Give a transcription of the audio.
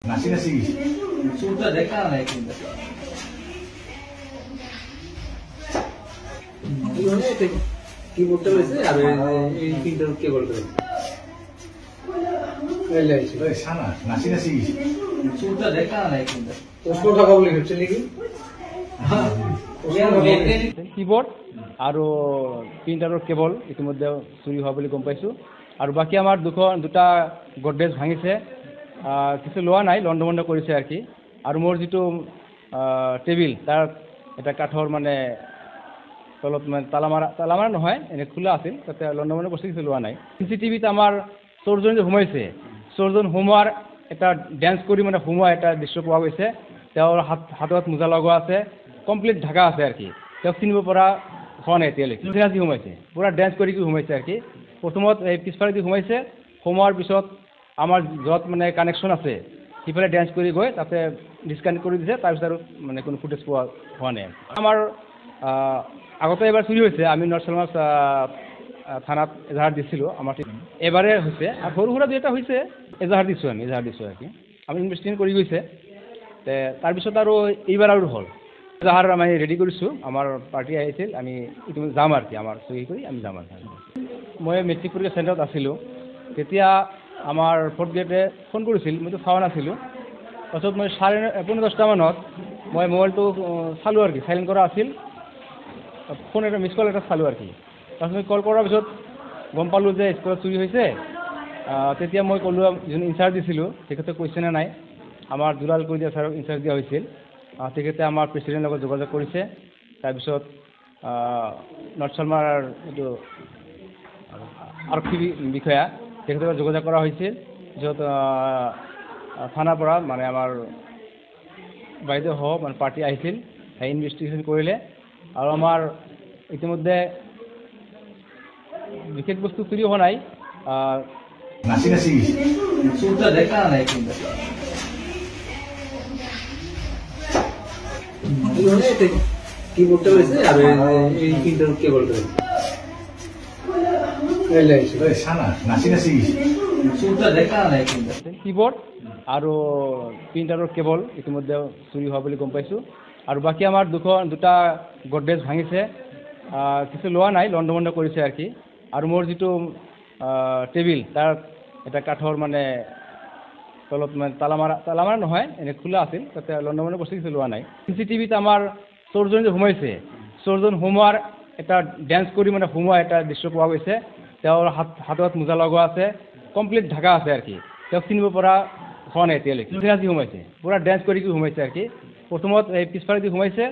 নাচি নাচি চুলটা দেখা নাই কিন্তু কিবোর্ডটা রয়েছে আর এই তিনটার কেবল রয়েছে সানা নাচি নাচি চুলটা দেখা নাই কিন্তু ওষুধ টাকা বলে হচ্ছে নাকি কিবোর্ড আৰু প্ৰিণ্টাৰৰ কেবল ইতিমধ্যে চুৰি হোৱা বুলি গম পাইছোঁ আৰু বাকী আমাৰ দুটা গডৰেজ ভাঙিছে কিছু লোৱা নাই লণ্ড ভণ্ড কৰিছে আৰু কি আৰু মোৰ যিটো টেবিল তাৰ এটা কাঠৰ মানে তলত মানে তালামাৰা নহয় এনে খোলা আছিল তাতে লণ্ড ভণ্ড কৰিছে কিছু লোৱা নাই চিচিটিভিত আমাৰ চোৰজন যে সোমাইছে চোৰজন সোমোৱাৰ এটা ডেন্স কৰি মানে সোমোৱা এটা দৃশ্য পোৱা গৈছে তেওঁৰ হাতত মোজা লগোৱা আছে কমপ্লিট ঢাকা আছে আৰু কি তেওঁক চিনিব পৰা হোৱা নাই এতিয়ালৈকে আজি সোমাইছে পুৰা ডেন্স কৰি সোমাইছে আৰু কি প্ৰথমত এই পিছফালেদি সোমাইছে সোমোৱাৰ পিছত আমাৰ য'ত মানে কানেকশ্যন আছে সিফালে ডেন্স কৰি গৈ তাতে ডিছকানেক্ট কৰি দিছে তাৰপিছত আৰু মানে কোনো ফুটেজ পোৱা হোৱা নাই আমাৰ আগতে এবাৰ চুৰি হৈছে আমি নৰ্থ চালমাছ থানাত এজাহাৰ দিছিলোঁ আমাৰ এবাৰে হৈছে আৰু সৰু সুৰা দুই এটা হৈছে এজাহাৰ দিছোঁ আৰু কি আমি ইনভেষ্টিগেশ্যন কৰি গৈছে তাৰপিছত আৰু এইবাৰ আৰু হ'ল এজাহাৰ আমি ৰেডি কৰিছোঁ আমাৰ পাৰ্টি আহিছিল আমি ইতিমধ্যে যাম আৰু কি আমাৰ চহী কৰি আমি যাম আৰু মই মেট্ৰিক পৰীক্ষা চেণ্টাৰত আছিলোঁ তেতিয়া আমাৰ ফৰ্থ গ্ৰেডে ফোন কৰিছিল মইতো চোৱা নাছিলোঁ তাৰপিছত মই 10:30 মানত মই মোবাইলটো চালোঁ আৰু কি চাইলেণ্ট কৰা আছিল ফোন এটা মিছ কল এটা চালোঁ আৰু কি তাৰপিছত কল কৰাৰ পিছত গম পালোঁ যে স্কুলত চুৰি হৈছে তেতিয়া মই ক'লোঁ যোন ইনচাৰ্জ দিছিলোঁ তেখেতে কৈছেনে নাই আমাৰ দুলাল কলিতা ছাৰক ইনচাৰ্জ দিয়া হৈছিল তেখেতে আমাৰ প্ৰেচিডেণ্টৰ লগত যোগাযোগ কৰিছে তাৰপিছত নৰ্থ চালমাৰ এইটো আৰক্ষী বিষয়া তেখেতৰ লগত যোগাযোগ কৰা হৈছিল য'ত থানাৰ পৰা মানে আমাৰ বাইদেউসহ মানে পাৰ্টি আহিছিল সেই ইনভেষ্টিগেশ্যন কৰিলে আৰু আমাৰ ইতিমধ্যে বিশেষ বস্তু চুৰি হোৱা নাই নাচি নাচি চুলটা দেখা নাই কিন্তু কিবোর্ডটা রয়েছে আর এই তিনটার কেবল রয়েছে সানা নাচি নাচি চুলটা দেখা নাই কিন্তু কিবোর্ড আৰু প্ৰিণ্টাৰৰ কেবল ইতিমধ্যে চুৰি হোৱা বুলি গম পাইছোঁ আৰু বাকী আমাৰ দুটা গডৰেজ ভাঙিছে কিছু লোৱা নাই লণ্ড ভণ্ড কৰিছে আৰু কি আৰু মোৰ যিটো টেবিল তাৰ এটা কাঠৰ মানে তলত মানে তালামাৰা নহয় এনে খোলা আছিল তাতে লণ্ড ভণ্ড কৰিছে কিছু লোৱা নাই চিচিটিভিত আমাৰ চোৰজন যে সোমাইছে চোৰজন সোমোৱাৰ এটা ডেন্স কৰি মানে সোমোৱা এটা দৃশ্য পোৱা গৈছে তেওঁৰ হাতত মোজা লগোৱা আছে কমপ্লিট ঢাকা আছে আৰু কি তেওঁক চিনিব পৰা হোৱা নাই এতিয়ালৈকে আজি সোমাইছে পুৰা ডেন্স কৰি সোমাইছে আৰু কি প্ৰথমত এই পিছফালেদি সোমাইছে